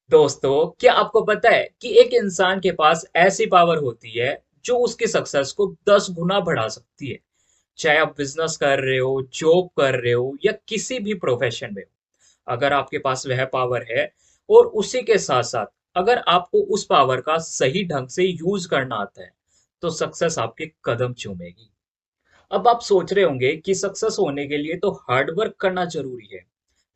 दोस्तों, क्या आपको पता है कि एक इंसान के पास ऐसी पावर होती है जो उसकी सक्सेस को 10 गुना बढ़ा सकती है। चाहे आप बिजनेस कर रहे हो, जॉब कर रहे हो या किसी भी प्रोफेशन में हो, अगर आपके पास वह पावर है और उसी के साथ साथ अगर आपको उस पावर का सही ढंग से यूज करना आता है, तो सक्सेस आपके कदम चूमेगी। अब आप सोच रहे होंगे कि सक्सेस होने के लिए तो हार्ड वर्क करना जरूरी है,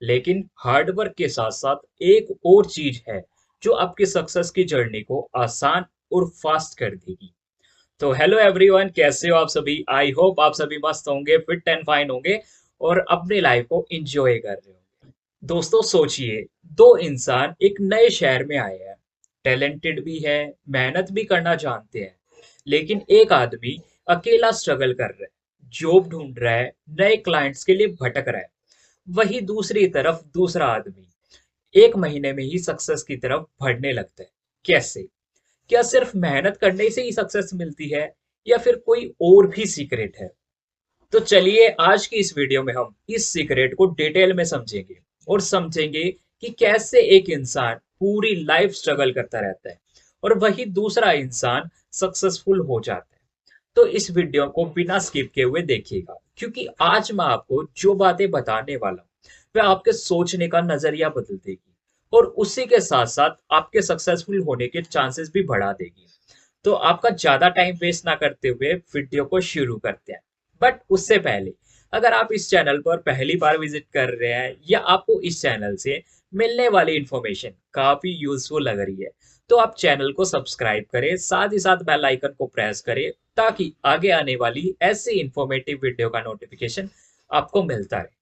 लेकिन हार्ड वर्क के साथ साथ एक और चीज है जो आपकी सक्सेस की जर्नी को आसान और फास्ट कर देगी। तो हेलो एवरीवन, कैसे हो आप सभी? आई होप आप सभी मस्त होंगे, फिट एंड फाइन होंगे और अपनी लाइफ को एंजॉय कर रहे होंगे। दोस्तों सोचिए, दो इंसान एक नए शहर में आए हैं, टैलेंटेड भी है, मेहनत भी करना जानते हैं, लेकिन एक आदमी अकेला स्ट्रगल कर रहा है, जॉब ढूंढ रहा है, नए क्लाइंट्स के लिए भटक रहा है। वही दूसरी तरफ दूसरा आदमी 1 महीने में ही सक्सेस की तरफ बढ़ने लगता है। कैसे? क्या सिर्फ मेहनत करने से ही सक्सेस मिलती है या फिर कोई और भी सीक्रेट है? तो चलिए आज की इस वीडियो में हम इस सीक्रेट को डिटेल में समझेंगे और समझेंगे कि कैसे एक इंसान पूरी लाइफ स्ट्रगल करता रहता है और वही दूसरा इंसान सक्सेसफुल हो जाता है। तो इस वीडियो को बिना स्किप किए हुए देखिएगा, क्योंकि आज मैं आपको जो बातें बताने वाला हूँ वह आपके सोचने का नजरिया बदल देगी और उसी के साथ साथ आपके सक्सेसफुल होने के चांसेस भी बढ़ा देगी। तो आपका ज्यादा टाइम वेस्ट ना करते हुए वीडियो को शुरू करते हैं। बट उससे पहले, अगर आप इस चैनल पर पहली बार विजिट कर रहे हैं या आपको इस चैनल से मिलने वाली इंफॉर्मेशन काफी यूजफुल लग रही है, तो आप चैनल को सब्सक्राइब करें, साथ ही साथ बेल आइकन को प्रेस करें ताकि आगे आने वाली ऐसी इंफॉर्मेटिव वीडियो का नोटिफिकेशन आपको मिलता रहे।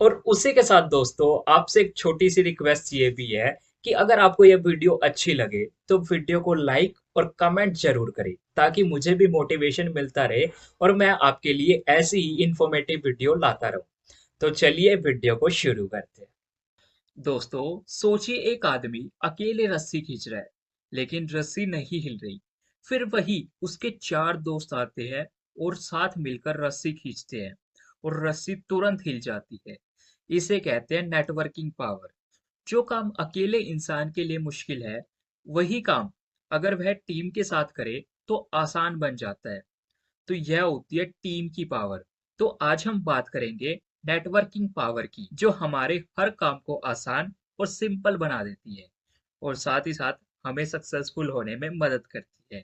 और उसी के साथ दोस्तों, आपसे एक छोटी सी रिक्वेस्ट ये भी है कि अगर आपको ये वीडियो अच्छी लगे तो वीडियो को लाइक और कमेंट जरूर करें ताकि मुझे भी मोटिवेशन मिलता रहे और मैं आपके लिए ऐसी ही इंफॉर्मेटिव वीडियो लाता रहूं। तो चलिए वीडियो को शुरू करते हैं। दोस्तों सोचिए, एक आदमी अकेले रस्सी खींच रहा है, लेकिन रस्सी नहीं हिल रही। फिर वही उसके 4 दोस्त आते हैं और साथ मिलकर रस्सी खींचते हैं और रस्सी तुरंत हिल जाती है। इसे कहते हैं नेटवर्किंग पावर। जो काम अकेले इंसान के लिए मुश्किल है, वही काम अगर वह टीम के साथ करे तो आसान बन जाता है। तो यह होती है टीम की पावर। तो आज हम बात करेंगे नेटवर्किंग पावर की, जो हमारे हर काम को आसान और सिंपल बना देती है और साथ ही साथ हमें सक्सेसफुल होने में मदद करती है।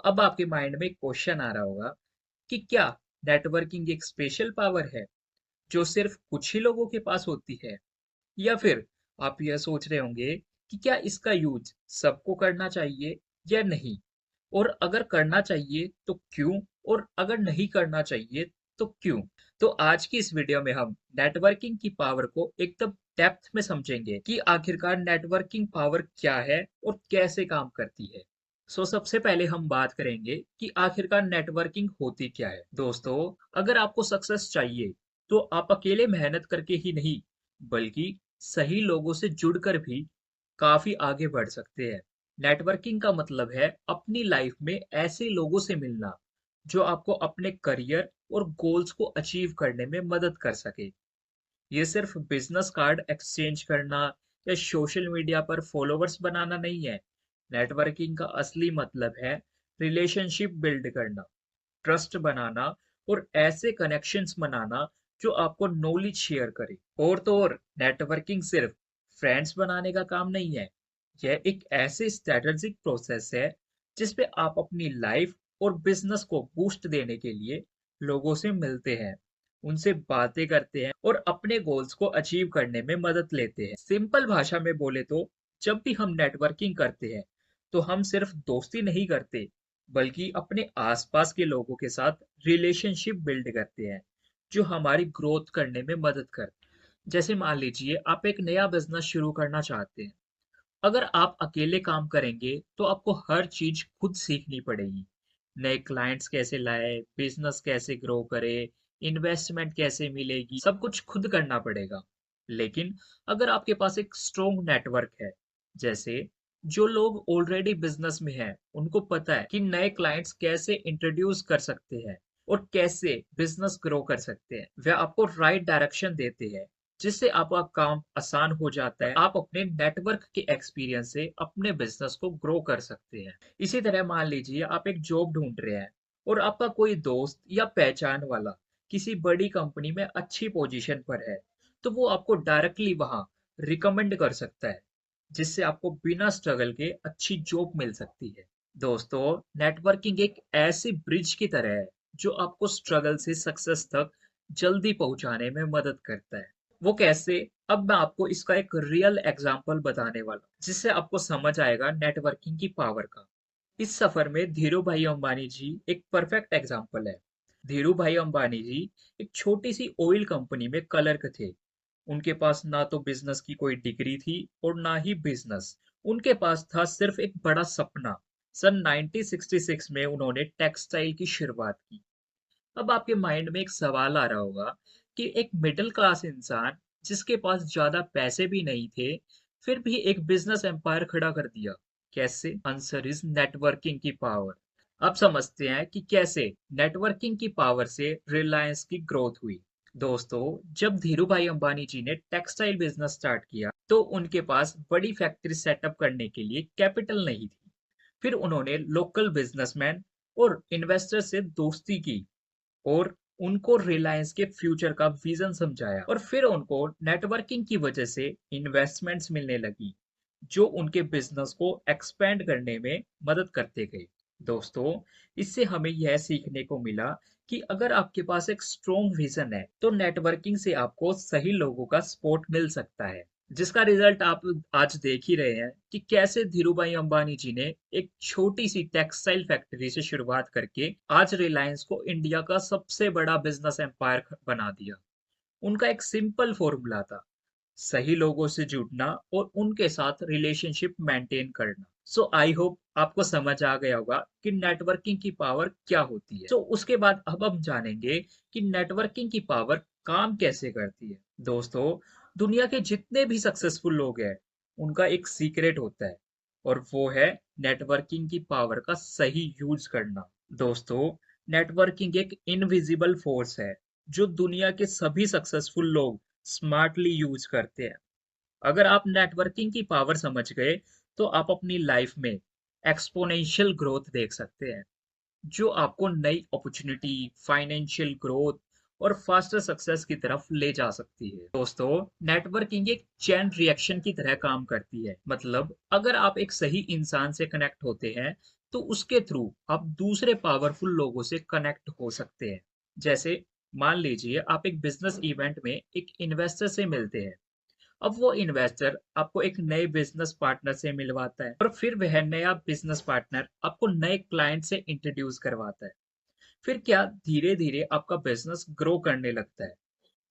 अब आपके माइंड में क्वेश्चन आ रहा होगा कि क्या नेटवर्किंग एक स्पेशल पावर है जो सिर्फ कुछ ही लोगों के पास होती है, या फिर आप यह सोच रहे होंगे कि क्या इसका यूज सबको करना चाहिए या नहीं, और अगर करना चाहिए तो क्यों, और अगर नहीं करना चाहिए तो क्यों। तो आज की इस वीडियो में हम नेटवर्किंग की पावर को एकदम डेप्थ में समझेंगे कि आखिरकार नेटवर्किंग पावर क्या है और कैसे काम करती है। सबसे पहले हम बात करेंगे कि आखिरकार नेटवर्किंग होती क्या है। दोस्तों, अगर आपको सक्सेस चाहिए तो आप अकेले मेहनत करके ही नहीं, बल्कि सही लोगों से जुड़कर भी काफी आगे बढ़ सकते हैं। नेटवर्किंग का मतलब है अपनी लाइफ में ऐसे लोगों से मिलना जो आपको अपने करियर और गोल्स को अचीव करने में मदद कर सके। ये सिर्फ बिजनेस कार्ड एक्सचेंज करना या सोशल मीडिया पर फॉलोअर्स बनाना नहीं है। नेटवर्किंग का असली मतलब है रिलेशनशिप बिल्ड करना, ट्रस्ट बनाना और ऐसे कनेक्शंस बनाना जो आपको नॉलेज शेयर करे। और तो और, नेटवर्किंग सिर्फ फ्रेंड्स बनाने का काम नहीं है। यह एक ऐसे स्ट्रेटेजिक प्रोसेस है जिसपे आप अपनी लाइफ और बिजनेस को बूस्ट देने के लिए लोगों से मिलते हैं, उनसे बातें करते हैं और अपने गोल्स को अचीव करने में मदद लेते हैं। सिंपल भाषा में बोले तो, जब भी हम नेटवर्किंग करते हैं तो हम सिर्फ दोस्ती नहीं करते, बल्कि अपने आसपास के लोगों के साथ रिलेशनशिप बिल्ड करते हैं जो हमारी ग्रोथ करने में मदद करते हैं। जैसे मान लीजिए आप एक नया बिजनेस शुरू करना चाहते हैं। अगर आप अकेले काम करेंगे तो आपको हर चीज खुद सीखनी पड़ेगी। नए क्लाइंट्स कैसे लाए, बिजनेस कैसे ग्रो करे, इन्वेस्टमेंट कैसे मिलेगी, सब कुछ खुद करना पड़ेगा। लेकिन अगर आपके पास एक स्ट्रोंग नेटवर्क है, जैसे जो लोग ऑलरेडी बिजनेस में हैं, उनको पता है कि नए क्लाइंट्स कैसे इंट्रोड्यूस कर सकते हैं और कैसे बिजनेस ग्रो कर सकते हैं, वे आपको राइट डायरेक्शन देते हैं जिससे आपका काम आसान हो जाता है। आप अपने नेटवर्क के एक्सपीरियंस से अपने बिजनेस को ग्रो कर सकते हैं। इसी तरह मान लीजिए आप एक जॉब ढूंढ रहे हैं और आपका कोई दोस्त या पहचान वाला किसी बड़ी कंपनी में अच्छी पोजीशन पर है, तो वो आपको डायरेक्टली वहां रिकमेंड कर सकता है, जिससे आपको बिना स्ट्रगल के अच्छी जॉब मिल सकती है। दोस्तों, नेटवर्किंग एक ऐसी ब्रिज की तरह है जो आपको स्ट्रगल से सक्सेस तक जल्दी पहुंचाने में मदद करता है। वो कैसे? अब मैं आपको इसका एक रियल एग्जांपल बताने वाला हूं, जिससे आपको समझ आएगा नेटवर्किंग की पावर का। इस सफर में धीरू भाई अंबानी जी एक परफेक्ट एग्जांपल है। धीरू भाई अंबानी जी एक छोटी सी ऑयल कंपनी में क्लर्क थे। उनके पास ना तो बिजनेस की कोई डिग्री थी और ना ही बिजनेस। उनके पास था सिर्फ एक बड़ा सपना। सन 1966 में उन्होंने टेक्सटाइल की शुरुआत की। अब आपके माइंड में एक सवाल आ रहा होगा कि एक मिडिल क्लास इंसान जिसके पास ज्यादा पैसे भी नहीं थे, फिर भी एक बिजनेस एम्पायर खड़ा कर दिया। कैसे? आंसर इज नेटवर्किंग की पावर। अब समझते हैं कि कैसे नेटवर्किंग की पावर से रिलायंस की ग्रोथ हुई। दोस्तों, जब धीरू भाई अंबानी जी ने टेक्सटाइल बिजनेस स्टार्ट किया, तो उनके पास बड़ी फैक्ट्री सेटअप करने के लिए कैपिटल नहीं थी। फिर उन्होंने लोकल बिजनेसमैन और इन्वेस्टर से दोस्ती की और उनको रिलायंस के फ्यूचर का विजन समझाया, और फिर उनको नेटवर्किंग की वजह से इन्वेस्टमेंट्स मिलने लगी, जो उनके बिजनेस को एक्सपेंड करने में मदद करते गए। दोस्तों, इससे हमें यह सीखने को मिला कि अगर आपके पास एक स्ट्रॉन्ग विजन है, तो नेटवर्किंग से आपको सही लोगों का सपोर्ट मिल सकता है, जिसका रिजल्ट आप आज देख ही रहे हैं कि कैसे धीरूभाई अंबानी जी ने एक छोटी सी टेक्सटाइल फैक्ट्री से शुरुआत करके आज रिलायंस को इंडिया का सबसे बड़ा बिजनेस एम्पायर बना दिया। उनका एक सिंपल फॉर्मूला था, सही लोगों से जुड़ना और उनके साथ रिलेशनशिप मेंटेन करना। सो आई होप आपको समझ आ गया होगा कि नेटवर्किंग की पावर क्या होती है। उसके बाद अब हम जानेंगे कि नेटवर्किंग की पावर काम कैसे करती है। दोस्तों, दुनिया के जितने भी सक्सेसफुल लोग हैं, उनका एक सीक्रेट होता है, और वो है नेटवर्किंग की पावर का सही यूज करना। दोस्तों, नेटवर्किंग एक इनविजिबल फोर्स है जो दुनिया के सभी सक्सेसफुल लोग स्मार्टली यूज करते हैं। अगर आप नेटवर्किंग की पावर समझ गए, तो आप अपनी लाइफ में एक्सपोनेंशियल ग्रोथ देख सकते हैं, जो आपको नई अपॉर्चुनिटी, फाइनेंशियल ग्रोथ और फास्टर सक्सेस की तरफ ले जा सकती है। दोस्तों, नेटवर्किंग एक चेन रिएक्शन की तरह काम करती है। मतलब अगर आप एक सही इंसान से कनेक्ट होते हैं, तो उसके थ्रू आप दूसरे पावरफुल लोगों से कनेक्ट हो सकते हैं। जैसे मान लीजिए आप एक बिजनेस इवेंट में एक इन्वेस्टर से मिलते हैं। अब वो इन्वेस्टर आपको एक नए बिजनेस पार्टनर से मिलवाता है, और फिर वह नया बिजनेस पार्टनर आपको नए क्लाइंट से इंट्रोड्यूस करवाता है। फिर क्या धीरे धीरे आपका बिजनेस ग्रो करने लगता है।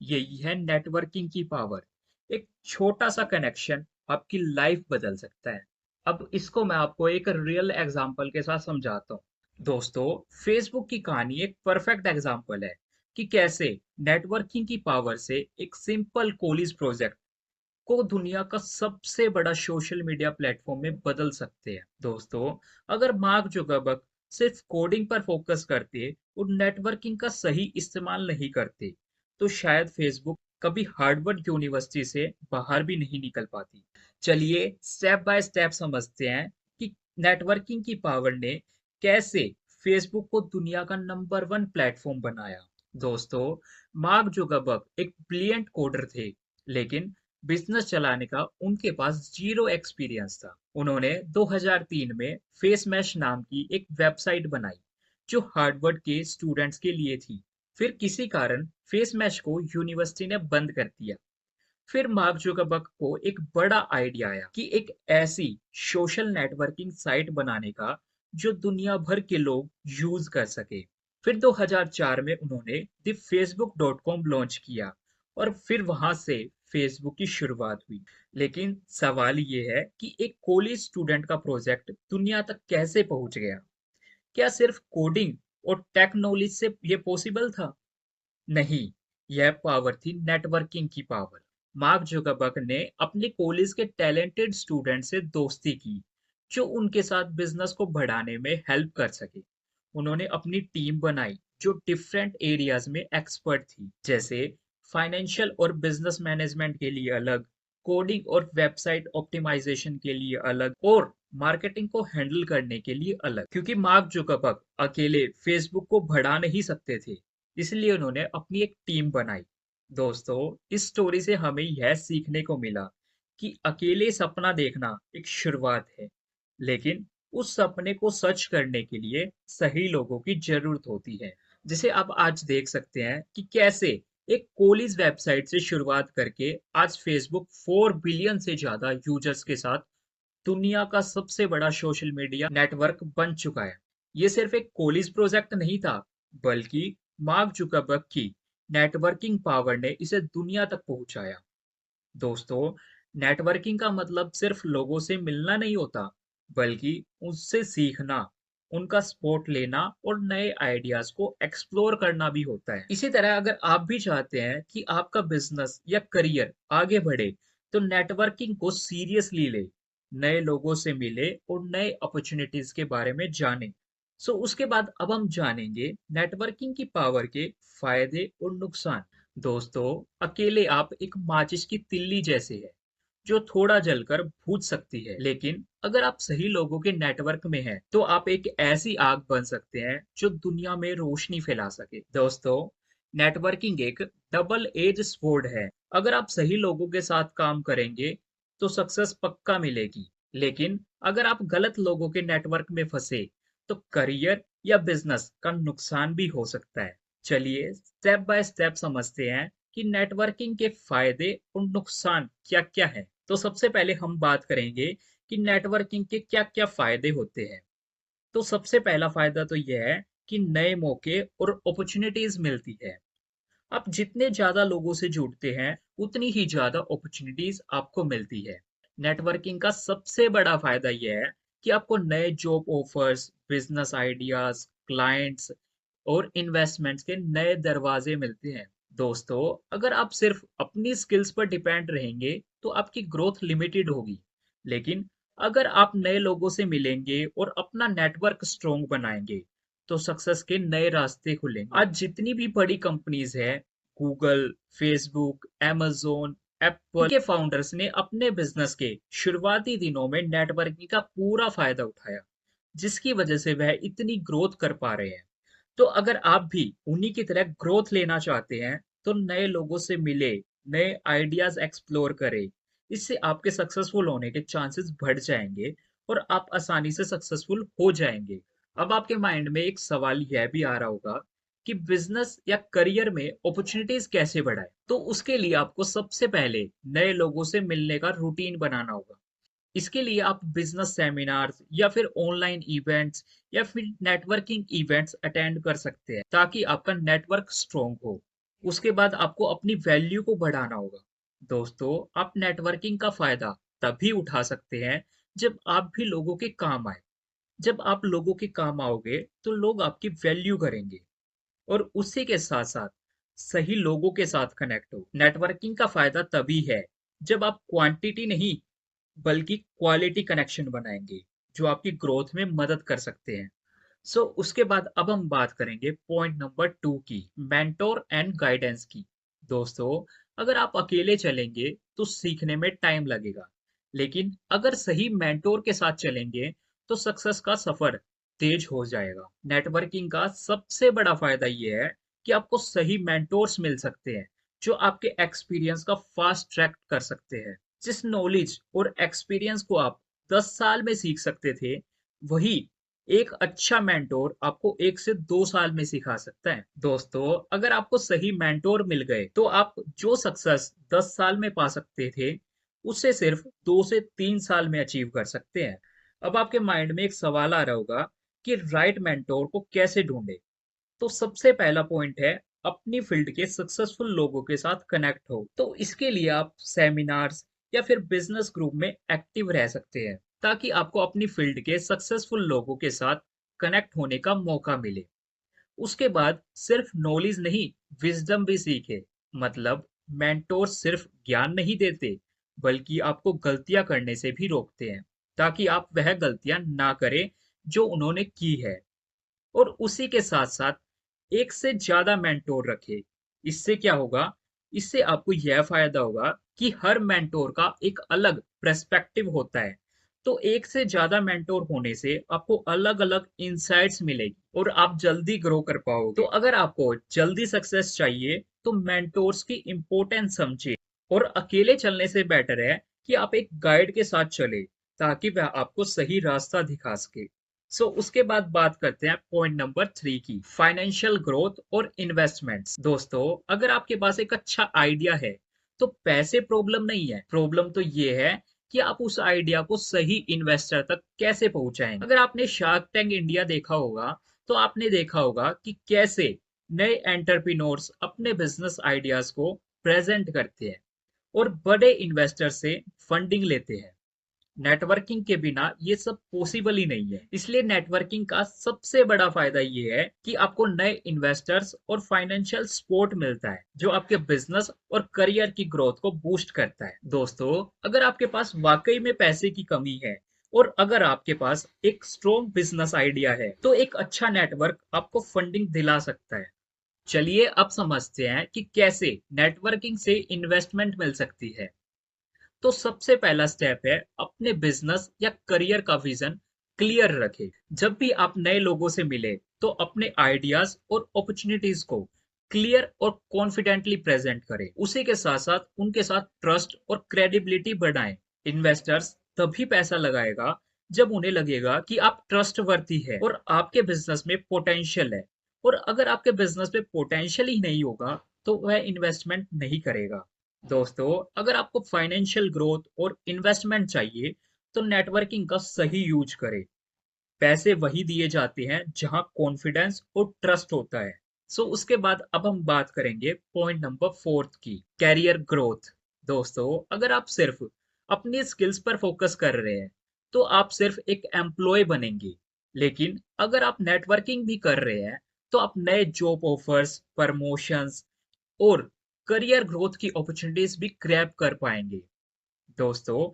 यही है नेटवर्किंग की पावर। एक छोटा सा कनेक्शन आपकी लाइफ बदल सकता है। अब इसको मैं आपको एक रियल एग्जांपल के साथ समझाता हूँ। दोस्तों, फेसबुक की कहानी एक परफेक्ट एग्जांपल है कि कैसे नेटवर्किंग की पावर से एक सिंपल कॉलेज प्रोजेक्ट को दुनिया का सबसे बड़ा सोशल मीडिया प्लेटफॉर्म में बदल सकते हैं। दोस्तों, अगर मार्क जुकरबर्ग सिर्फ कोडिंग पर फोकस करते और नेटवर्किंग का सही इस्तेमाल नहीं करते, तो शायद फेसबुक कभी हार्वर्ड यूनिवर्सिटी से बाहर भी नहीं निकल पाती। चलिए स्टेप बाय स्टेप समझते हैं कि नेटवर्किंग की पावर ने कैसे फेसबुक को दुनिया का नंबर वन प्लेटफॉर्म बनाया। दोस्तों, मार्क जुकरबर्ग एक ब्रिलियंट कोडर थे, लेकिन बिजनेस चलाने का उनके पास जीरो एक्सपीरियंस था। उन्होंने 2003 में फेस मैश नाम की एक वेबसाइट बनाई, जो हार्वर्ड के स्टूडेंट्स के लिए थी। फिर किसी कारण फेस मैश को यूनिवर्सिटी ने बंद कर दिया। फिर मार्क जुकरबर्ग को एक बड़ा आइडिया आया कि एक ऐसी सोशल नेटवर्किंग साइट बनाने का जो दुनिया भर के लोग यूज कर सके। फिर 2004 में उन्होंने द facebook.com लॉन्च किया, और फिर वहां से फेसबुक की शुरुआत हुई। लेकिन सवाल ये है कि एक कॉलेज स्टूडेंट का प्रोजेक्ट दुनिया तक कैसे पहुंच गया? क्या सिर्फ कोडिंग और टेक नॉलेज से ये पॉसिबल था? नहीं, यह पावर थी नेटवर्किंग की पावर। मार्क जुकरबर्ग ने अपने कॉलेज के टैलेंटेड स्टूडेंट से दोस्ती की, जो उनके साथ बिजनेस को बढ़ाने में हेल्प कर सके। उन्होंने अपनी टीम बनाई जो डिफरेंट एरियाज में एक्सपर्ट थी, जैसे फाइनेंशियल और बिजनेस मैनेजमेंट के लिए अलग, कोडिंग और वेबसाइट ऑप्टिमाइजेशन के लिए अलग, और मार्केटिंग को हैंडल करने के लिए अलग। क्योंकि मार्क जुकरबर्ग अकेले फेसबुक को बढ़ा नहीं सकते थे, इसलिए उन्होंने अपनी एक टीम बनाई। दोस्तों, इस स्टोरी से हमें यह सीखने को मिला कि अकेले सपना देखना एक शुरुआत है, लेकिन उस सपने को सच करने के लिए सही लोगों की जरूरत होती है। जिसे आप आज देख सकते हैं कि कैसे एक कॉलेज वेबसाइट से शुरुआत करके आज फेसबुक 4 बिलियन से ज्यादा यूजर्स के साथ दुनिया का सबसे बड़ा सोशल मीडिया नेटवर्क बन चुका है। ये सिर्फ एक कॉलेज प्रोजेक्ट नहीं था, बल्कि मार्क जुकरबर्ग की नेटवर्किंग पावर ने इसे दुनिया तक पहुंचाया। दोस्तों, नेटवर्किंग का मतलब सिर्फ लोगों से मिलना नहीं होता, बल्कि उससे सीखना, उनका सपोर्ट लेना और नए आइडियाज को एक्सप्लोर करना भी होता है। इसी तरह अगर आप भी चाहते हैं कि आपका बिजनेस या करियर आगे बढ़े, तो नेटवर्किंग को सीरियसली ले, नए लोगों से मिले और नए अपॉर्चुनिटीज के बारे में जाने। उसके बाद अब हम जानेंगे नेटवर्किंग की पावर के फायदे और नुकसान। दोस्तों, अकेले आप एक माचिस की तिल्ली जैसे है, जो थोड़ा जलकर बुझ सकती है, लेकिन अगर आप सही लोगों के नेटवर्क में हैं, तो आप एक ऐसी आग बन सकते हैं जो दुनिया में रोशनी फैला सके। दोस्तों, नेटवर्किंग एक डबल एज स्वॉर्ड है। अगर आप सही लोगों के साथ काम करेंगे, तो सक्सेस पक्का मिलेगी, लेकिन अगर आप गलत लोगों के नेटवर्क में फंसे, तो करियर या बिजनेस का नुकसान भी हो सकता है। चलिए स्टेप बाय स्टेप समझते हैं कि नेटवर्किंग के फायदे और नुकसान क्या-क्या हैं। तो सबसे पहले हम बात करेंगे कि नेटवर्किंग के क्या-क्या फायदे होते हैं। तो सबसे पहला फायदा तो यह है कि नए मौके और अपॉर्चुनिटीज मिलती है। आप जितने ज्यादा लोगों से जुड़ते हैं, उतनी ही ज्यादा अपॉर्चुनिटीज आपको मिलती है। नेटवर्किंग का सबसे बड़ा फायदा यह है कि आपको नए job offers, business ideas, clients और इन्वेस्टमेंट्स के नए दरवाजे मिलते हैं। दोस्तों, अगर आप सिर्फ अपनी स्किल्स पर डिपेंड रहेंगे, तो आपकी ग्रोथ लिमिटेड होगी। लेकिन अगर आप नए लोगों से मिलेंगे और अपना नेटवर्क स्ट्रोंग बनाएंगे, तो सक्सेस के नए रास्ते खुलेंगे। आज जितनी भी बड़ी कंपनीज है, गूगल, फेसबुक, amazon, एप्पल के फाउंडर्स ने अपने बिजनेस के शुरुआती दिनों में नेटवर्किंग का पूरा फायदा उठाया, जिसकी वजह से वह इतनी ग्रोथ कर पा रहे हैं। तो अगर आप भी उन्हीं की तरह ग्रोथ लेना चाहते हैं, तो नए लोगों से मिले, नए आइडियाज एक्सप्लोर करें। इससे आपके सक्सेसफुल होने के चांसेस बढ़ जाएंगे और आप आसानी से सक्सेसफुल हो जाएंगे। अब आपके माइंड में एक सवाल यह भी आ रहा होगा कि बिजनेस या करियर में अपॉर्चुनिटीज कैसे बढ़ाए। तो उसके लिए आपको सबसे पहले नए लोगों से मिलने का रूटीन बनाना होगा। इसके लिए आप बिजनेस सेमिनार्स या फिर ऑनलाइन इवेंट्स या फिर नेटवर्किंग इवेंट्स अटेंड कर सकते हैं, ताकि आपका नेटवर्क स्ट्रोंग हो। उसके बाद आपको अपनी वैल्यू को बढ़ाना होगा। दोस्तों, आप नेटवर्किंग का फायदा तभी उठा सकते हैं जब आप भी लोगों के काम आए। जब आप लोगों के काम आओगे, तो लोग आपकी वैल्यू करेंगे, और उसी के साथ साथ सही लोगों के साथ कनेक्ट हो। नेटवर्किंग का फायदा तभी है जब आप क्वांटिटी नहीं, बल्कि क्वालिटी कनेक्शन बनाएंगे, जो आपकी ग्रोथ में मदद कर सकते हैं। उसके बाद अब हम बात करेंगे पॉइंट नंबर 2 की, मेंटोर एंड गाइडेंस की। दोस्तों, अगर आप अकेले चलेंगे, तो सीखने में टाइम लगेगा, लेकिन अगर सही मेंटोर के साथ चलेंगे, तो सक्सेस का सफर तेज हो जाएगा। नेटवर्किंग का सबसे बड़ा फायदा यह है कि आपको सही मेंटोर्स मिल सकते हैं, जो आपके एक्सपीरियंस का फास्ट ट्रैक कर सकते हैं। जिस नॉलेज और एक्सपीरियंस को आप 10 साल में सीख सकते थे, वही एक अच्छा मेंटोर आपको 1 से 2 साल में सिखा सकता है। दोस्तों, अगर आपको सही मेंटोर मिल गए, तो आप जो सक्सेस 10 साल में पा सकते थे, उसे सिर्फ 2 से 3 साल में अचीव कर सकते हैं। अब आपके माइंड में एक सवाल आ रहा होगा कि राइट मेंटोर को कैसे ढूंढे। तो सबसे पहला पॉइंट है, अपनी फील्ड के सक्सेसफुल लोगों के साथ कनेक्ट हो। तो इसके लिए आप सेमिनार्स या फिर बिजनेस ग्रुप में एक्टिव रह सकते हैं, ताकि आपको अपनी फील्ड के सक्सेसफुल लोगों के साथ कनेक्ट होने का मौका मिले। उसके बाद सिर्फ नॉलेज नहीं, विजडम भी सीखे। मतलब मेंटोर सिर्फ ज्ञान नहीं देते, बल्कि आपको गलतियां करने से भी रोकते हैं, ताकि आप वह गलतियां ना करें जो उन्होंने की है। और उसी के साथ साथ एक से ज्यादा मेंटोर रखे। इससे क्या होगा, इससे आपको यह फायदा होगा कि हर मेंटोर का एक अलग पर्सपेक्टिव होता है। तो एक से ज्यादा मेंटोर होने से आपको अलग अलग इंसाइट्स मिलेगी और आप जल्दी ग्रो कर पाओगे। तो अगर आपको जल्दी सक्सेस चाहिए तो मेंटोर्स की इंपॉर्टेंस समझिए, और अकेले चलने से बेटर है कि आप एक गाइड के साथ चले ताकि वह आपको सही रास्ता दिखा सके। उसके बाद बात करते हैं पॉइंट नंबर 3 की, फाइनेंशियल ग्रोथ और इन्वेस्टमेंट्स। दोस्तों, अगर आपके पास एक अच्छा आइडिया है तो पैसे प्रॉब्लम नहीं है, प्रॉब्लम तो ये है कि आप उस आइडिया को सही इन्वेस्टर तक कैसे पहुंचाएंगे। अगर आपने शार्क टैंक इंडिया देखा होगा तो आपने देखा होगा कि कैसे नए एंटरप्रेन्योर्स अपने बिजनेस आइडियाज को प्रेजेंट करते हैं और बड़े इन्वेस्टर से फंडिंग लेते हैं। नेटवर्किंग के बिना ये सब पॉसिबल ही नहीं है। इसलिए नेटवर्किंग का सबसे बड़ा फायदा ये है कि आपको नए इन्वेस्टर्स और फाइनेंशियल सपोर्ट मिलता है जो आपके बिजनेस और करियर की ग्रोथ को बूस्ट करता है। दोस्तों, अगर आपके पास वाकई में पैसे की कमी है और अगर आपके पास एक स्ट्रॉन्ग बिजनेस आइडिया है तो एक अच्छा नेटवर्क आपको फंडिंग दिला सकता है। चलिए अब समझते हैं कि कैसे नेटवर्किंग से इन्वेस्टमेंट मिल सकती है। तो सबसे पहला स्टेप है अपने बिजनेस या करियर का विजन क्लियर रखें। जब भी आप नए लोगों से मिले तो अपने आइडियाज और अपॉर्चुनिटीज को क्लियर और कॉन्फिडेंटली प्रेजेंट करें। उसी के साथ साथ उनके साथ ट्रस्ट और क्रेडिबिलिटी बढ़ाएं। इन्वेस्टर्स तभी पैसा लगाएगा जब उन्हें लगेगा कि आप ट्रस्टवर्दी है और आपके बिजनेस में पोटेंशियल है। और अगर आपके बिजनेस में पोटेंशियल ही नहीं होगा तो वह इन्वेस्टमेंट नहीं करेगा। दोस्तों, अगर आपको फाइनेंशियल ग्रोथ और इन्वेस्टमेंट चाहिए तो नेटवर्किंग का सही यूज करें। पैसे वही दिए जाते हैं जहां कॉन्फिडेंस और ट्रस्ट होता है। उसके बाद अब हम बात करेंगे पॉइंट नंबर 4 की, कैरियर ग्रोथ। दोस्तों, अगर आप सिर्फ अपनी स्किल्स पर फोकस कर रहे हैं तो आप सिर्फ एक एम्प्लॉय बनेंगे। लेकिन अगर आप नेटवर्किंग भी कर रहे हैं तो आप नए जॉब ऑफर्स, प्रमोशंस और करियर ग्रोथ की अपॉर्चुनिटीज भी क्रैप कर पाएंगे। दोस्तों,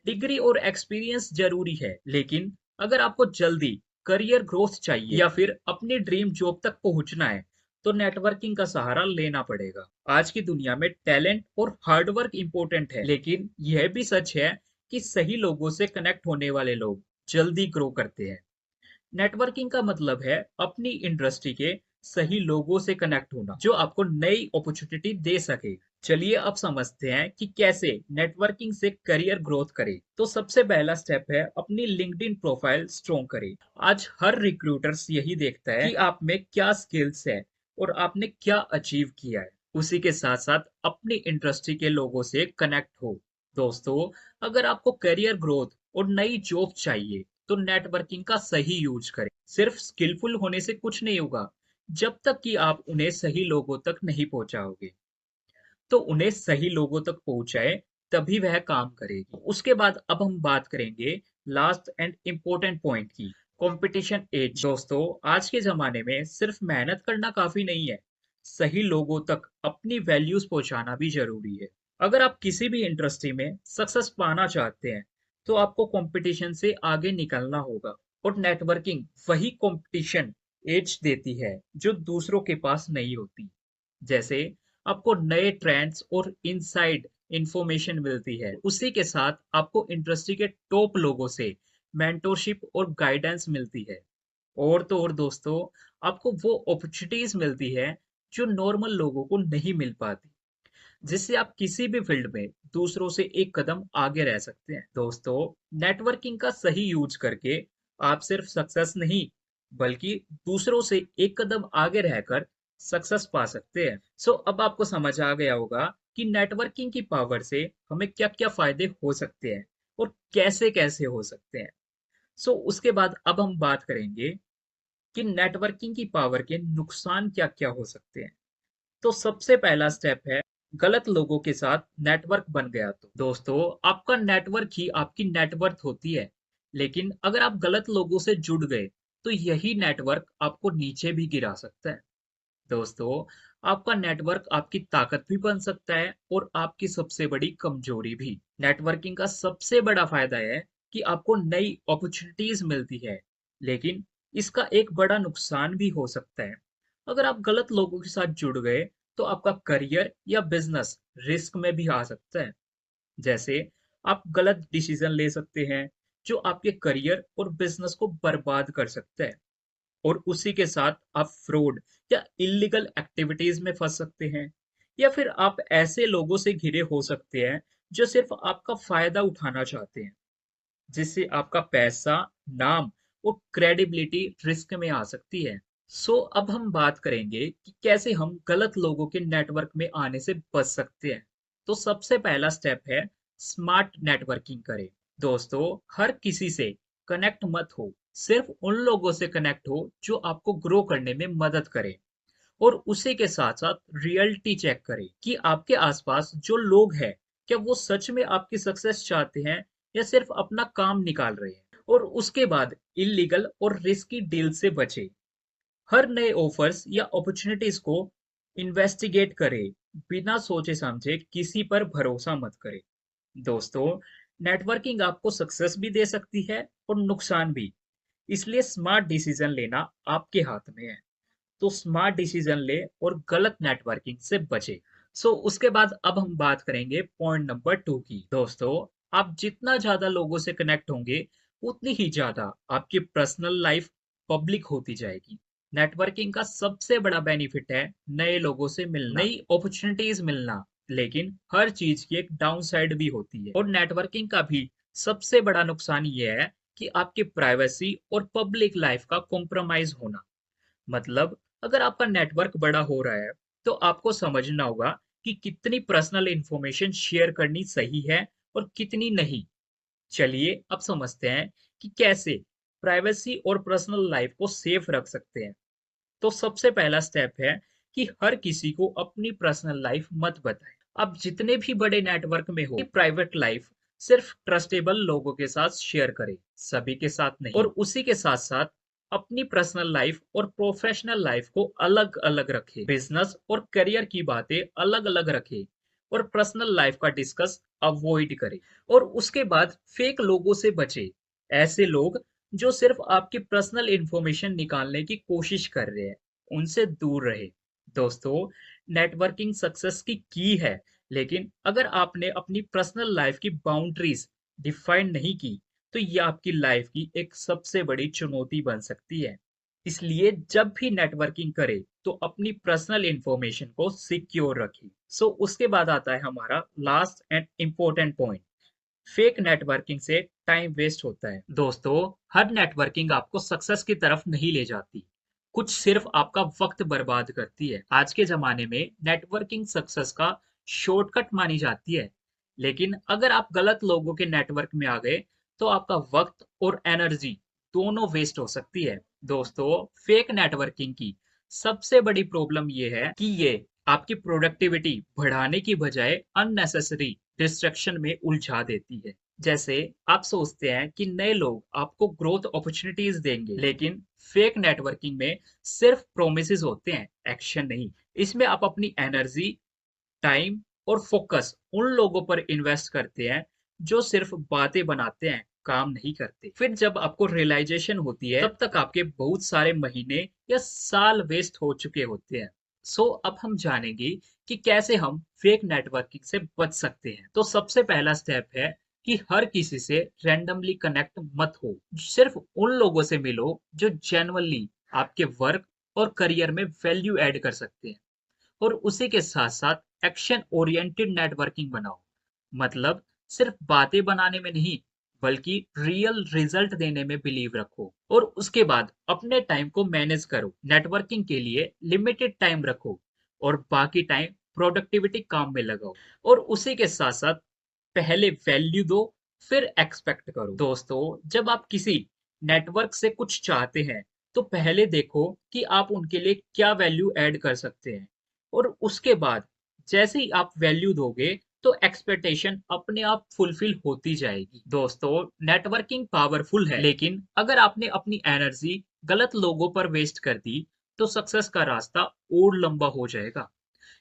डिग्री और एक्सपीरियंस जरूरी है, लेकिन अगर आपको जल्दी करियर ग्रोथ चाहिए या फिर अपनी ड्रीम जॉब तक पहुंचना है तो नेटवर्किंग का सहारा लेना पड़ेगा। आज की दुनिया में टैलेंट और हार्डवर्क इंपॉर्टेंट है, लेकिन यह भी सच है कि सही लोगों से कनेक्ट होने वाले लोग जल्दी ग्रो करते हैं। नेटवर्किंग का मतलब है अपनी इंडस्ट्री के सही लोगों से कनेक्ट होना जो आपको नई अपॉर्चुनिटी दे सके। चलिए अब समझते हैं कि कैसे नेटवर्किंग से करियर ग्रोथ करें। तो सबसे पहला स्टेप है अपनी लिंक्डइन प्रोफाइल स्ट्रॉन्ग करें। आज हर रिक्रूटर्स यही देखता है कि आप में क्या स्किल्स है और आपने क्या अचीव किया है। उसी के साथ साथ अपनी इंडस्ट्री के लोगों से कनेक्ट हो। दोस्तों, अगर आपको करियर ग्रोथ और नई जॉब चाहिए तो नेटवर्किंग का सही यूज करें। सिर्फ स्किलफुल होने से कुछ नहीं होगा जब तक कि आप उन्हें सही लोगों तक नहीं पहुंचाओगे। तो उन्हें सही लोगों तक पहुंचाए तभी वह काम करेगी। उसके बाद अब हम बात करेंगे लास्ट एंड इम्पोर्टेंट पॉइंट की, कंपटीशन एज। दोस्तों, आज के जमाने में सिर्फ मेहनत करना काफी नहीं है, सही लोगों तक अपनी वैल्यूज पहुंचाना भी जरूरी है। अगर आप किसी भी इंडस्ट्री में सक्सेस पाना चाहते हैं तो आपको कंपटीशन से आगे निकलना होगा, और नेटवर्किंग वही कंपटीशन एज देती है जो दूसरों के पास नहीं होती। जैसे आपको नए ट्रेंड्स और इनसाइड इंफॉर्मेशन मिलती है, उसी के साथ आपको इंडस्ट्री के टॉप लोगों से मेंटोरशिप और गाइडेंस मिलती है। और तो और दोस्तों, आपको वो अपॉर्चुनिटीज मिलती है जो नॉर्मल लोगों को नहीं मिल पाती, जिससे आप किसी भी फील्ड में दूसरों से एक कदम आगे रह सकते हैं। दोस्तों, नेटवर्किंग का सही यूज करके आप सिर्फ सक्सेस नहीं बल्कि दूसरों से एक कदम आगे रहकर सक्सेस पा सकते हैं। अब आपको समझ आ गया होगा कि नेटवर्किंग की पावर से हमें क्या क्या फायदे हो सकते हैं और कैसे कैसे हो सकते हैं। उसके बाद अब हम बात करेंगे कि नेटवर्किंग की पावर के नुकसान क्या क्या हो सकते हैं। तो सबसे पहला स्टेप है गलत लोगों के साथ नेटवर्क बन गया तो। दोस्तों, आपका नेटवर्क ही आपकी नेटवर्थ होती है, लेकिन अगर आप गलत लोगों से जुड़ गए तो यही नेटवर्क आपको नीचे भी गिरा सकता है। दोस्तों, आपका नेटवर्क आपकी ताकत भी बन सकता है और आपकी सबसे बड़ी कमजोरी भी। नेटवर्किंग का सबसे बड़ा फायदा है कि आपको नई अपॉर्चुनिटीज मिलती है, लेकिन इसका एक बड़ा नुकसान भी हो सकता है। अगर आप गलत लोगों के साथ जुड़ गए तो आपका करियर या बिजनेस रिस्क में भी आ सकता है। जैसे आप गलत डिसीजन ले सकते हैं जो आपके करियर और बिजनेस को बर्बाद कर सकता है। और उसी के साथ आप फ्रॉड या इलीगल एक्टिविटीज में फंस सकते हैं, या फिर आप ऐसे लोगों से घिरे हो सकते हैं जो सिर्फ आपका फायदा उठाना चाहते हैं, जिससे आपका पैसा, नाम और क्रेडिबिलिटी रिस्क में आ सकती है। अब हम बात करेंगे कि कैसे हम गलत लोगों के नेटवर्क में आने से बच सकते हैं। तो सबसे पहला स्टेप है स्मार्ट नेटवर्किंग करें। दोस्तों, हर किसी से कनेक्ट मत हो, सिर्फ उन लोगों से कनेक्ट हो जो आपको ग्रो करने में मदद करे। और उसी के साथ साथ रियलिटी चेक करें कि आपके आसपास जो लोग हैं, क्या वो सच में आपकी सक्सेस चाहते हैं या सिर्फ अपना काम निकाल रहे हैं। और उसके बाद इलीगल और रिस्की डील से बचें। हर नए ऑफर्स या अपॉर्चुनिटीज को इन्वेस्टिगेट करें, बिना सोचे समझे किसी पर भरोसा मत करें। दोस्तों, नेटवर्किंग आपको सक्सेस भी दे सकती है और नुकसान भी, इसलिए स्मार्ट डिसीजन लेना आपके हाथ में है। तो स्मार्ट डिसीजन ले और गलत नेटवर्किंग से बचे। उसके बाद अब हम बात करेंगे पॉइंट नंबर 2 की। दोस्तों, आप जितना ज्यादा लोगों से कनेक्ट होंगे, उतनी ही ज्यादा आपकी पर्सनल लाइफ पब्लिक होती जाएगी। नेटवर्किंग का सबसे बड़ा बेनिफिट है नए लोगों से मिलना, नई अपॉर्चुनिटीज मिलना। लेकिन हर चीज की एक डाउन साइड भी होती है, और नेटवर्किंग का भी सबसे बड़ा नुकसान ये है कि आपकी प्राइवेसी और पब्लिक लाइफ का कॉम्प्रोमाइज होना। मतलब, अगर आपका नेटवर्क बड़ा हो रहा है, तो आपको समझना होगा कि कितनी पर्सनल इंफॉर्मेशन शेयर करनी सही है और कितनी नहीं। चलिए अब समझते हैं कि कैसे प्राइवेसी और पर्सनल लाइफ को सेफ रख सकते हैं। तो सबसे पहला स्टेप है कि हर किसी को अपनी पर्सनल लाइफ मत बताएं। आप जितने भी बड़े नेटवर्क में हो, प्राइवेट लाइफ सिर्फ ट्रस्टेबल लोगों के साथ शेयर करें, सभी के साथ नहीं। और उसी के साथ साथ अपनी पर्सनल लाइफ और प्रोफेशनल लाइफ को अलग अलग रखें, बिजनेस और करियर की बातें अलग अलग रखें, और पर्सनल लाइफ का डिस्कस अवॉइड करें। और उसके बाद फेक लोगों से बचें। ऐसे लोग जो सिर्फ आपकी पर्सनल इंफॉर्मेशन निकालने की कोशिश कर रहे हैं, उनसे दूर रहे। दोस्तों, नेटवर्किंग सक्सेस की है, लेकिन अगर आपने अपनी पर्सनल लाइफ की बाउंड्रीज डिफाइन नहीं की, तो ये आपकी लाइफ की एक सबसे बड़ी चुनौती बन सकती है। इसलिए जब भी नेटवर्किंग करें, तो अपनी पर्सनल इंफॉर्मेशन को सिक्योर रखें। उसके बाद आता है हमारा last and important point. Fake networking से टाइम वेस्ट होता है। दोस्तों, हर नेटवर्किंग आपको सक्सेस की तरफ नहीं ले जाती, कुछ सिर्फ आपका वक्त बर्बाद करती है। आज के जमाने में नेटवर्किंग सक्सेस का शॉर्टकट मानी जाती है, लेकिन अगर आप गलत लोगों के नेटवर्क में आ गए, तो आपका वक्त और एनर्जी दोनों वेस्ट हो सकती है। दोस्तों, फेक नेटवर्किंग की सबसे बड़ी प्रॉब्लम ये है कि ये आपकी प्रोडक्टिविटी बढ़ाने की बजाय अननेसेसरी डिस्ट्रैक्शन में उलझा देती है। जैसे आप सोचते हैं कि नए लोग आपको ग्रोथ अपॉर्चुनिटीज देंगे, लेकिन फेक नेटवर्किंग में सिर्फ प्रोमिसेस होते हैं, एक्शन नहीं। इसमें आप अपनी एनर्जी, टाइम और फोकस उन लोगों पर इन्वेस्ट करते हैं जो सिर्फ बातें बनाते हैं, काम नहीं करते। फिर जब आपको रियलाइजेशन होती है, तब तक आपके बहुत सारे महीने या साल वेस्ट हो चुके होते हैं। अब हम जानेंगे कि कैसे हम फेक नेटवर्किंग से बच सकते हैं। तो सबसे पहला स्टेप है कि हर किसी से रैंडमली कनेक्ट मत हो। सिर्फ उन लोगों से मिलो जो जेन्युइनली आपके वर्क और करियर में वैल्यू ऐड कर सकते हैं। और उसी के साथ साथ एक्शन ओरिएंटेड नेटवर्किंग बनाओ। मतलब, सिर्फ बातें बनाने में नहीं, बल्कि रियल रिजल्ट देने में बिलीव रखो। और उसके बाद अपने टाइम को मैनेज करो। नेटवर्किंग के लिए लिमिटेड टाइम रखो और बाकी टाइम प्रोडक्टिविटी काम में लगाओ। और उसी के साथ साथ पहले वैल्यू दो, फिर एक्सपेक्ट करो। दोस्तों, जब आप किसी नेटवर्क से कुछ चाहते हैं, तो पहले देखो कि आप उनके लिए क्या वैल्यू ऐड कर सकते हैं। और उसके बाद जैसे ही आप वैल्यू दोगे, तो एक्सपेक्टेशन अपने आप फुलफिल होती जाएगी। दोस्तों, नेटवर्किंग पावरफुल है, लेकिन अगर आपने अपनी एनर्जी गलत लोगों पर वेस्ट कर दी, तो सक्सेस का रास्ता और लंबा हो जाएगा।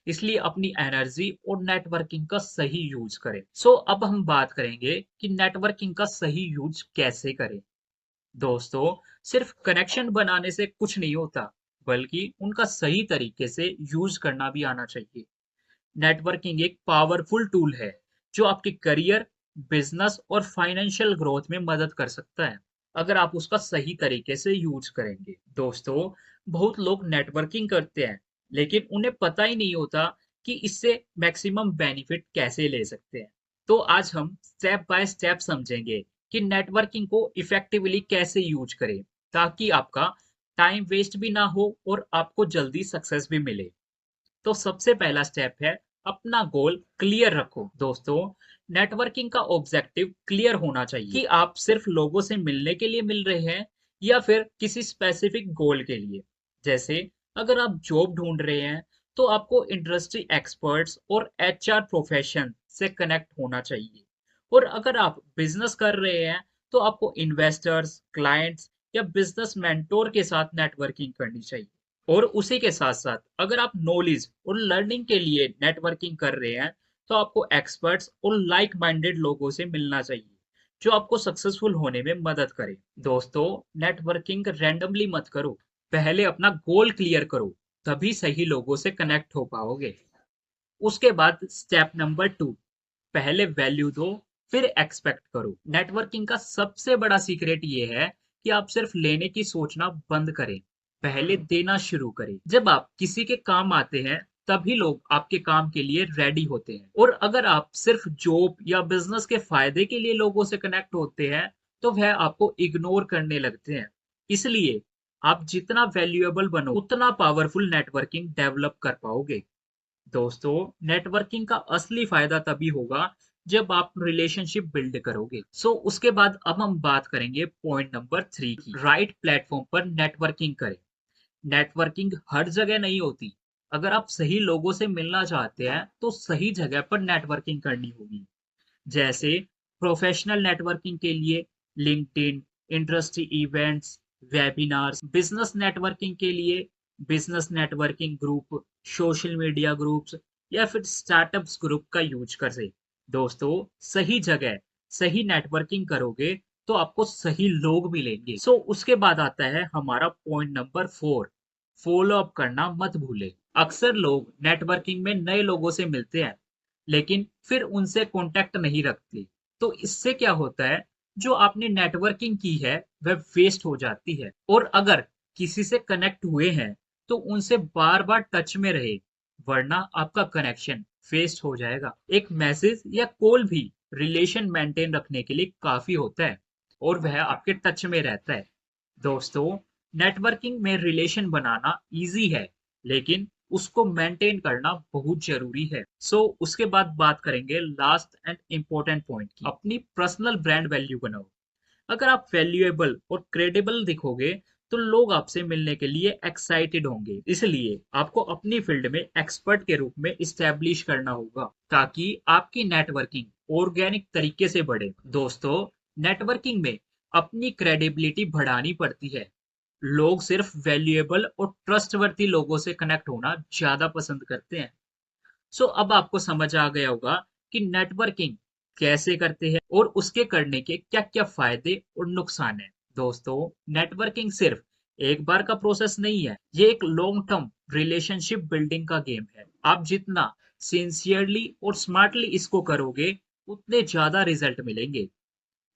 इसलिए अपनी एनर्जी और नेटवर्किंग का सही यूज करें। अब हम बात करेंगे कि नेटवर्किंग का सही यूज कैसे करें। दोस्तों, सिर्फ कनेक्शन बनाने से कुछ नहीं होता, बल्कि उनका सही तरीके से यूज करना भी आना चाहिए। नेटवर्किंग एक पावरफुल टूल है जो आपके करियर, बिजनेस और फाइनेंशियल ग्रोथ में मदद कर सकता है, अगर आप उसका सही तरीके से यूज करेंगे। दोस्तों, बहुत लोग नेटवर्किंग करते हैं, लेकिन उन्हें पता ही नहीं होता कि इससे मैक्सिमम बेनिफिट कैसे ले सकते हैं। तो आज हम स्टेप बाय स्टेप समझेंगे कि नेटवर्किंग को इफेक्टिवली कैसे यूज करें, ताकि आपका टाइम वेस्ट भी ना हो और आपको जल्दी सक्सेस भी मिले। तो सबसे पहला स्टेप है, अपना गोल क्लियर रखो। दोस्तों, नेटवर्किंग का ऑब्जेक्टिव क्लियर होना चाहिए कि आप सिर्फ लोगों से मिलने के लिए मिल रहे हैं या फिर किसी स्पेसिफिक गोल के लिए। जैसे अगर आप जॉब ढूंढ रहे हैं तो आपको इंडस्ट्री एक्सपर्ट्स और एचआर प्रोफेशन से कनेक्ट होना चाहिए। और अगर आप बिजनेस कर रहे हैं तो आपको इन्वेस्टर्स, क्लाइंट्स या बिजनेस मेंटोर के साथ नेटवर्किंग करनी चाहिए। और उसी के साथ साथ अगर आप नॉलेज और लर्निंग के लिए नेटवर्किंग कर रहे हैं तो आपको एक्सपर्ट्स और लाइक माइंडेड लोगों से मिलना चाहिए जो आपको सक्सेसफुल होने में मदद करे। दोस्तों, नेटवर्किंग रैंडमली मत करो, पहले अपना गोल क्लियर करो, तभी सही लोगों से कनेक्ट हो पाओगे। उसके बाद स्टेप नंबर 2, पहले वैल्यू दो, फिर एक्सपेक्ट करो। नेटवर्किंग का सबसे बड़ा सीक्रेट ये है कि आप सिर्फ लेने की सोचना बंद करें, पहले देना शुरू करें। जब आप किसी के काम आते हैं तभी लोग आपके काम के लिए रेडी होते हैं। और अगर आप सिर्फ जॉब या बिजनेस के फायदे के लिए लोगों से कनेक्ट होते हैं तो वह आपको इग्नोर करने लगते हैं। इसलिए आप जितना वैल्यूएबल बनो उतना पावरफुल नेटवर्किंग डेवलप कर पाओगे। दोस्तों, नेटवर्किंग का असली फायदा तभी होगा जब आप रिलेशनशिप बिल्ड करोगे। उसके बाद अब हम बात करेंगे पॉइंट नंबर 3 की, राइट प्लेटफॉर्म पर नेटवर्किंग करें। नेटवर्किंग हर जगह नहीं होती। अगर आप सही लोगों से मिलना चाहते हैं तो सही जगह पर नेटवर्किंग करनी होगी। जैसे प्रोफेशनल नेटवर्किंग के लिए LinkedIn, industry events, webinars. Business networking के लिए business networking group, social media groups या फिर स्टार्टअप्स ग्रुप का यूज करें। दोस्तों, सही जगह सही नेटवर्किंग करोगे तो आपको सही लोग मिलेंगे। उसके बाद आता है हमारा पॉइंट नंबर 4, फॉलो अप करना मत भूले। अक्सर लोग नेटवर्किंग में नए लोगों से मिलते हैं लेकिन फिर उनसे कांटेक्ट नहीं रखते। तो इससे क्या होता है, जो आपने नेटवर्किंग की है वह वेस्ट हो जाती है। और अगर किसी से कनेक्ट हुए हैं तो उनसे बार बार टच में रहे, वरना आपका कनेक्शन वेस्ट हो जाएगा। एक मैसेज या कॉल भी रिलेशन मेंटेन रखने के लिए काफी होता है और वह आपके टच में रहता है। दोस्तों, नेटवर्किंग में रिलेशन बनाना इजी है, लेकिन उसको मेंटेन करना बहुत जरूरी है। उसके बाद बात करेंगे लास्ट एंड इम्पोर्टेंट पॉइंट की, अपनी पर्सनल ब्रांड वैल्यू बनाओ। अगर आप वैल्यूएबल और क्रेडिबल दिखोगे तो लोग आपसे मिलने के लिए एक्साइटेड होंगे। इसलिए आपको अपनी फील्ड में एक्सपर्ट के रूप में इस्टेब्लिश करना होगा ताकि आपकी नेटवर्किंग ऑर्गेनिक तरीके से बढ़े। दोस्तों, नेटवर्किंग में अपनी क्रेडिबिलिटी बढ़ानी पड़ती है। लोग सिर्फ वैल्यूएबल और ट्रस्टवर्दी लोगों से कनेक्ट होना ज्यादा पसंद करते हैं। अब आपको समझ आ गया होगा कि नेटवर्किंग कैसे करते हैं और उसके करने के क्या क्या फायदे और नुकसान है। दोस्तों, नेटवर्किंग सिर्फ एक बार का प्रोसेस नहीं है, ये एक लॉन्ग टर्म रिलेशनशिप बिल्डिंग का गेम है। आप जितना सिंसियरली और स्मार्टली इसको करोगे उतने ज्यादा रिजल्ट मिलेंगे।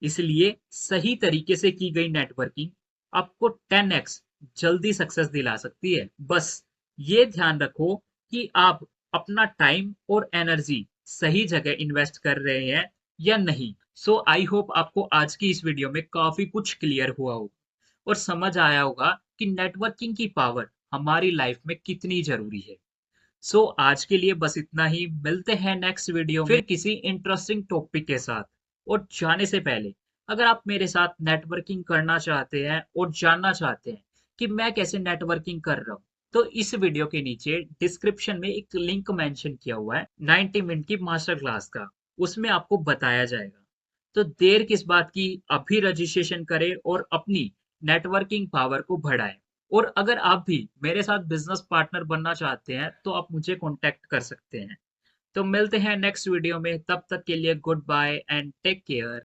इसलिए सही तरीके से की गई नेटवर्किंग आपको 10x जल्दी सक्सेस दिला सकती है। बस ये ध्यान रखो कि आप अपना टाइम और एनर्जी सही जगह इन्वेस्ट कर रहे हैं या नहीं। आई होप आपको आज की इस वीडियो में काफी कुछ क्लियर हुआ होगा और समझ आया होगा कि नेटवर्किंग की पावर हमारी लाइफ में कितनी जरूरी है। आज के लिए बस इतना ही। मिलते हैं नेक्स्ट वीडियो में फिर किसी इंटरेस्टिंग टॉपिक के साथ। और जाने से पहले अगर आप मेरे साथ नेटवर्किंग करना चाहते हैं और जानना चाहते हैं कि मैं कैसे नेटवर्किंग कर रहा हूँ तो इस वीडियो के नीचे डिस्क्रिप्शन में एक लिंक मेंशन किया हुआ है 90 मिनट की मास्टर क्लास का, उसमें आपको बताया जाएगा। तो देर किस बात की, अभी रजिस्ट्रेशन करें और अपनी नेटवर्किंग पावर को बढ़ाएं। और अगर आप भी मेरे साथ बिजनेस पार्टनर बनना चाहते हैं तो आप मुझे कांटेक्ट कर सकते हैं। तो मिलते हैं नेक्स्ट वीडियो में, तब तक के लिए good bye and take care.